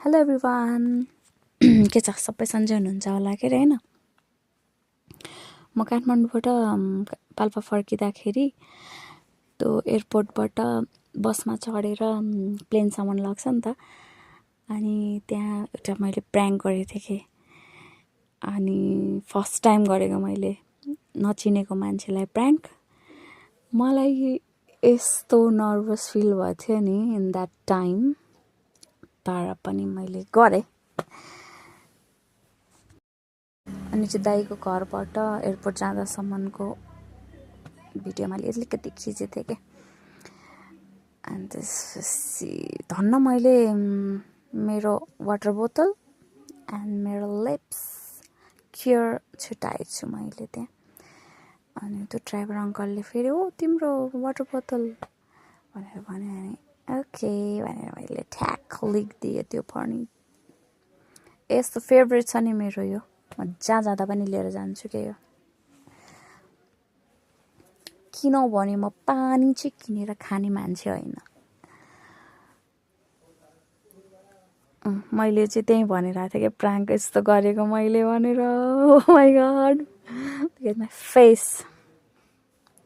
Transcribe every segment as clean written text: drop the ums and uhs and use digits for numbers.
hello everyone के छ सबै सन्चै हुनुहुन्छ होला के हैन म काठमाडौँबाट पाल्पा फर्किँदाखेरि त्यो एयरपोर्टबाट बसमा चढेर प्लेनसम्म लाग्छ नि त अनि त्यहाँ एउटा मैले प्र्याङ्क गरेको थिएँ के अनि फर्स्ट टाइम गरेको मैले नचिनेको मान्छेलाई प्र्याङ्क मलाई यस्तो नर्भस फिल भएको थियो नि इन द्याट टाइम तर पनि मैले गरेँ अनि चाहिँ दाइको घरबाट एयरपोर्ट जाँदासम्मको भिडियो मैले अलिकति खिचेको थिएँ कि अनि त्यसपछि धन्न मैले मेरो वाटर बोतल एन्ड मेरो लिप्स केयर छुट्याएको छु मैले त्यहाँ अनि त्यो ड्राइभर अङ्कलले फेरि ओ तिम्रो वाटर बोतल भनेर भन्यो अनि ओके भनेर मैले ठ्याक्क लेखिदिएँ त्यो पनि यस्तो फेभरेट छ नि मेरो यो म जहाँ जाँदा पनि लिएर जान्छु के यो किनभने म पानी चाहिँ किनेर खाने मान्छे होइन मैले चाहिँ त्यही भनिरहेको थिएँ कि प्राङ्क यस्तो गरेको मैले भनेर ओ माई गड माई फेस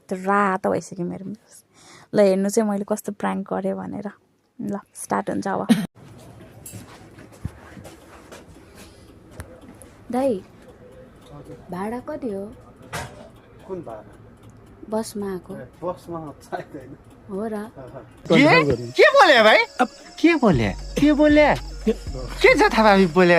त्यो रातो भइसक्यो मेरो ल हेर्नु चाहिँ मैले कस्तो प्राङ्क गरेँ भनेर ल स्टार्ट हुन्छ अब दाइ भाडा कति हो कुन भाडा बसमा आएको बसमा चाहिँदैन हो र के बोले भाइ अब के बोले के छ थाहा बोले